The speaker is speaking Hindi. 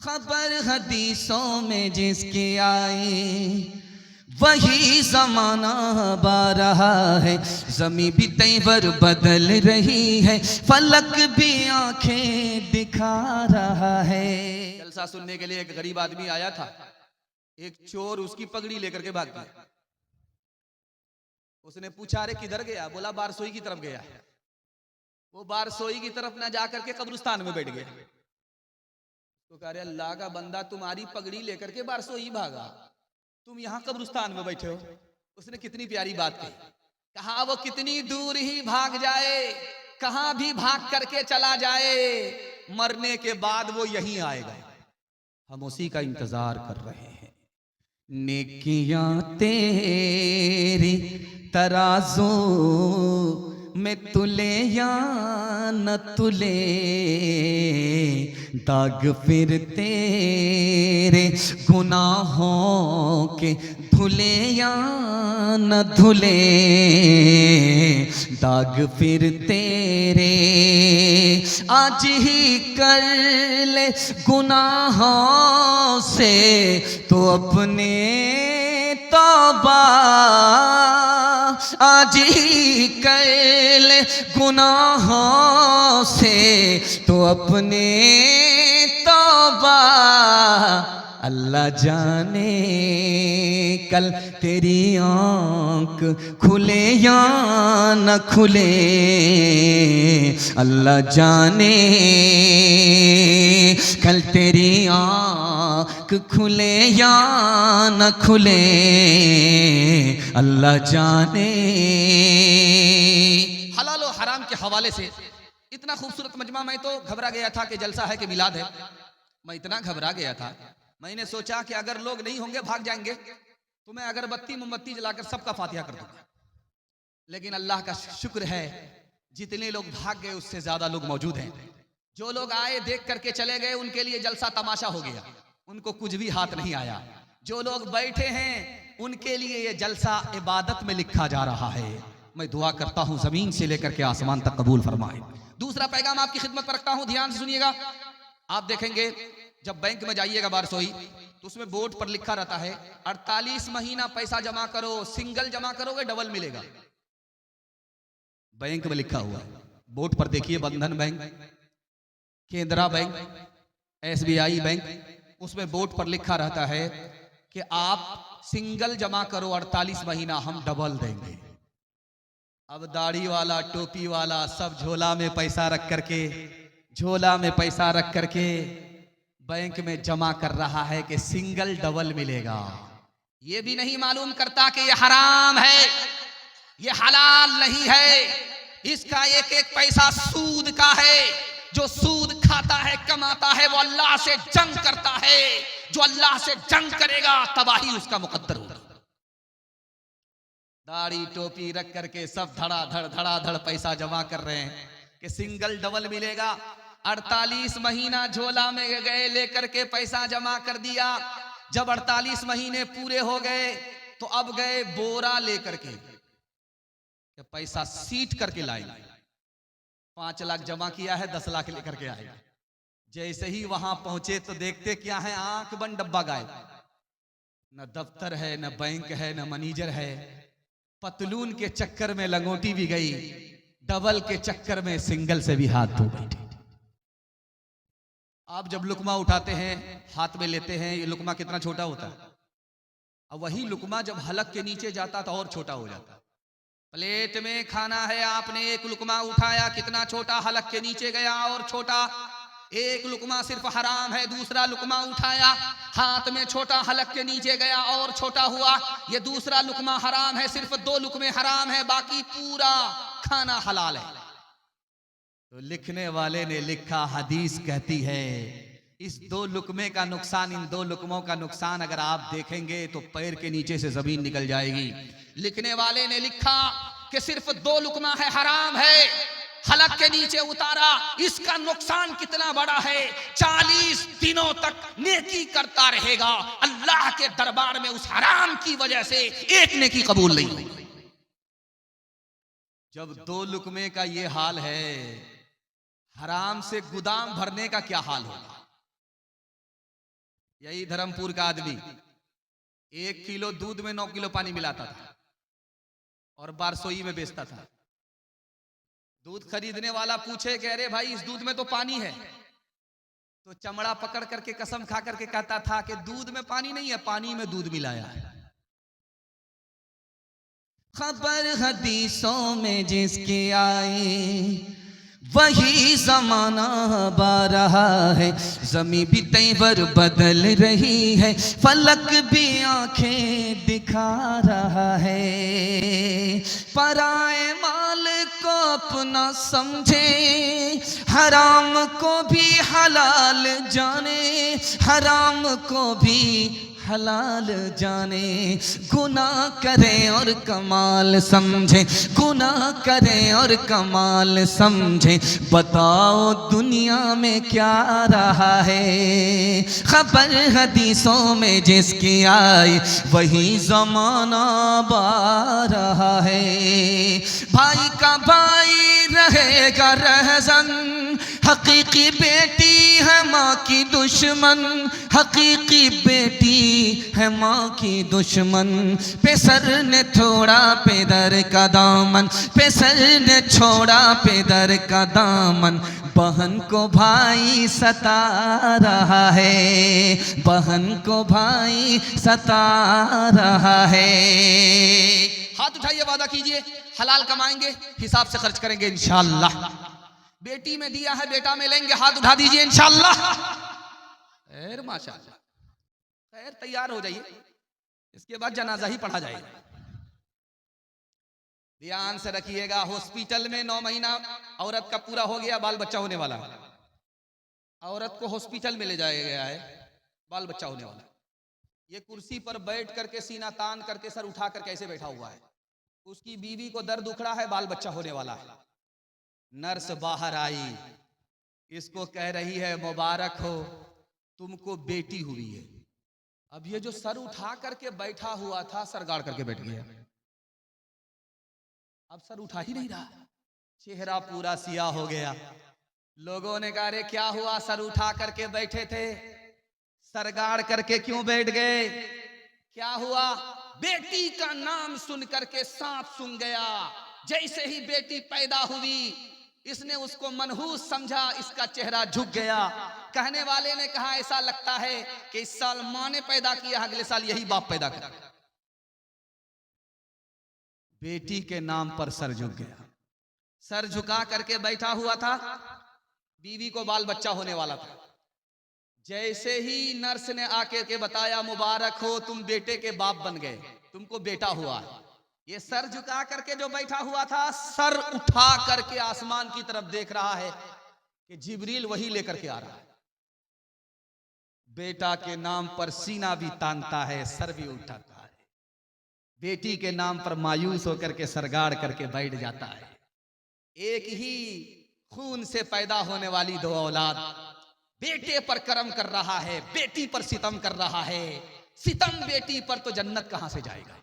खबर हदीसों में जिसकी आई वही जमाना बा रहा है। जमी भी तेवर बदल रही है, फलक भी आंखें दिखा रहा है। जलसा सुनने के लिए एक गरीब आदमी आया था। एक चोर उसकी पगड़ी लेकर के भाग गया। उसने पूछा, अरे किधर गया? बोला बारसोई की तरफ गया। वो बारसोई की तरफ ना जाकर के कब्रिस्तान में बैठ गया। तो कह रहे, अल्लाह का बंदा, तुम्हारी पगड़ी लेकर के बारसोई भागा, तुम यहां कब्रिस्तान में बैठे हो। उसने कितनी प्यारी बात कही। कहा वो कितनी दूर ही भाग जाए, कहां भी भाग करके चला जाए, मरने के बाद वो यहीं आएगा। हम उसी का इंतजार कर रहे हैं। नेकियां तेरी तराजू में तुले या न तुले, दाग फिर तेरे गुनाहों के धुले या न धुले, दाग फिर तेरे आज ही कर ले गुनाहों से तो अपने तौबा, आज ही कर ले गुनाहों से तो अपने तौबा। अल्लाह जाने कल तेरी आंख खुले या न खुले, अल्लाह जाने कल तेरी आंख खुले या न खुले, अल्लाह जाने। हलाल और हराम के हवाले से इतना खूबसूरत मजमा, मैं तो घबरा गया था कि जलसा है कि मिलाद है। मैं इतना घबरा गया था, मैंने सोचा कि अगर लोग नहीं होंगे, भाग जाएंगे, तो मैं अगरबत्ती मोमबत्ती जलाकर सबका फातिहा कर दूंगा। लेकिन अल्लाह का शुक्र है, जितने लोग भाग गए उससे ज्यादा लोग मौजूद हैं। जो लोग आए देख करके चले गए, उनके लिए जलसा तमाशा हो गया, उनको कुछ भी हाथ नहीं आया। जो लोग बैठे हैं उनके लिए ये जलसा इबादत में लिखा जा रहा है। मैं दुआ करता हूं जमीन से लेकर के आसमान तक कबूल फरमाए। दूसरा पैगाम आपकी खिदमत पर रखता हूं, ध्यान से सुनिएगा। आप देखेंगे जब बैंक में जाइएगा बारसोई, तो उसमें बोर्ड पर लिखा रहता है 48 महीना पैसा जमा करो, सिंगल जमा करोगे डबल मिलेगा। बैंक में लिखा हुआ बोर्ड पर देखिए, बंधन बैंक, केंद्रा बैंक, SBI बैंक, उसमें बोर्ड पर लिखा रहता है कि आप सिंगल जमा करो 48 महीना, हम डबल देंगे। अब दाढ़ी वाला, टोपी वाला सब झोला में पैसा रख करके, झोला में पैसा रख करके बैंक में जमा कर रहा है कि सिंगल डबल मिलेगा। ये भी नहीं मालूम करता कि ये हराम है, ये हलाल नहीं है। इसका एक एक पैसा सूद का है। जो सूद खाता है, कमाता है, वो अल्लाह से जंग करता है। जो अल्लाह से जंग करेगा तबाही उसका मुकद्दर होगा। दाढ़ी टोपी रख करके सब धड़ाधड़ पैसा जमा कर रहे हैं कि सिंगल डबल मिलेगा। 48 महीना झोला में गए, लेकर के पैसा जमा कर दिया। जब 48 महीने पूरे हो गए तो अब गए बोरा लेकर के पैसा सीट करके लाए। 5 लाख जमा किया है, 10 लाख लेकर के आए। जैसे ही वहां पहुंचे तो देखते क्या है, आंख बंद डब्बा गायब। न दफ्तर है, न बैंक है, न मैनेजर है। पतलून के चक्कर में लंगोटी भी गई, डबल के चक्कर में सिंगल से भी हाथ धो बैठे। आप जब लुकमा उठाते हैं, हाथ में लेते हैं, ये लुकमा कितना छोटा होता है, और वही लुकमा जब हलक के नीचे जाता तो और छोटा हो जाता। प्लेट में खाना है, आपने एक लुकमा उठाया, कितना छोटा, हलक के नीचे गया और छोटा। एक लुकमा सिर्फ हराम है, दूसरा लुकमा उठाया, हाथ में छोटा, हलक के नीचे गया और छोटा हुआ। ये दूसरा लुकमा हराम है, सिर्फ 2 लुकमे हराम है, बाकी पूरा खाना हलाल है। तो लिखने वाले ने लिखा, हदीस कहती है इस 2 लुकमे का नुकसान, इन 2 लुकमों का नुकसान अगर आप देखेंगे तो पैर के नीचे से जमीन निकल जाएगी। लिखने वाले ने लिखा कि सिर्फ 2 लुकमा है, हराम है, हलक के नीचे उतारा, इसका नुकसान कितना बड़ा है। 40 दिनों तक नेकी करता रहेगा, अल्लाह के दरबार में उस हराम की वजह से एक नेकी कबूल नहीं होगी। जब 2 लुकमे का ये हाल है, हराम से गोदाम भरने का क्या हाल होगा। यही धर्मपुर का आदमी 1 किलो दूध में 9 किलो पानी मिलाता था और बारसोई में बेचता था। दूध खरीदने वाला पूछे कि अरे भाई इस दूध में तो पानी है, तो चमड़ा पकड़ करके कसम खा करके कहता था कि दूध में पानी नहीं है, पानी में दूध मिलाया है। खबर हदीसों में जिसकी आई वही जमाना बा रहा है, जमी भी तेवर बदल रही है, फलक भी आंखें दिखा रहा है। पराए माल को अपना समझे, हराम को भी हलाल जाने, हराम को भी हलाल जाने। गुनाह करे और कमाल समझे, गुनाह करे और कमाल समझे, बताओ दुनिया में क्या रहा है। खबर हदीसों में जिसकी आई वही जमाना बा रहा है। भाई का भाई रहेगा रहज़न, हकीकी बेटी है माँ की दुश्मन, हकीकी बेटी है माँ की दुश्मन। पेसर ने छोड़ा पेदर का दामन, पेसर ने छोड़ा पेदर का दामन, बहन को भाई सता रहा है, बहन को भाई सता रहा है। हाथ उठाइए, वादा कीजिए हलाल कमाएंगे, हिसाब से खर्च करेंगे इंशाअल्लाह। बेटी में दिया है बेटा में लेंगे, हाथ उठा दीजिए इंशाअल्लाह। खैर माशाअल्लाह, खैर तैयार हो जाइए, इसके बाद जनाजा ही पढ़ा जाएगा। ध्यान से रखिएगा, हॉस्पिटल में 9 महीना औरत का पूरा हो गया, बाल बच्चा होने वाला, औरत को हॉस्पिटल में ले जाया गया है, बाल बच्चा होने वाला। ये कुर्सी पर बैठ करके सीना तान करके सर उठा करके ऐसे बैठा हुआ है, उसकी बीवी को दर्द उखड़ा है, बाल बच्चा होने वाला है। नर्स बाहर आई, इसको कह रही है मुबारक हो तुमको बेटी हुई है। अब ये जो सर उठा करके बैठा हुआ था, सर गाड़ करके बैठ गया, अब सर उठा ही नहीं रहा, चेहरा पूरा सियाह हो गया। लोगों ने कहा रे क्या हुआ, सर उठा करके बैठे थे, सर गाड़ करके क्यों बैठ गए, क्या हुआ? बेटी का नाम सुन करके सांप सूंघ गया। जैसे ही बेटी पैदा हुई, इसने उसको मनहूस समझा, इसका चेहरा झुक गया। कहने वाले ने कहा ऐसा लगता है कि इस साल मां ने पैदा किया, अगले साल यही बाप पैदा करा। बेटी के नाम पर सर झुक गया, सर झुका करके बैठा हुआ था, बीवी को बाल बच्चा होने वाला था। जैसे ही नर्स ने आके के बताया मुबारक हो तुम बेटे के बाप बन गए, तुमको बेटा हुआ है, ये सर झुका करके जो बैठा हुआ था, सर उठा करके आसमान की तरफ देख रहा है कि जिब्रील वही लेकर के आ रहा है। बेटा के नाम पर सीना भी तानता है, सर भी उठाता है, बेटी के नाम पर मायूस होकर के सरगाड़ करके बैठ जाता है। एक ही खून से पैदा होने वाली 2 औलाद, बेटे पर करम कर रहा है, बेटी पर सितम कर रहा है। सितम बेटी पर तो जन्नत कहां से जाएगा।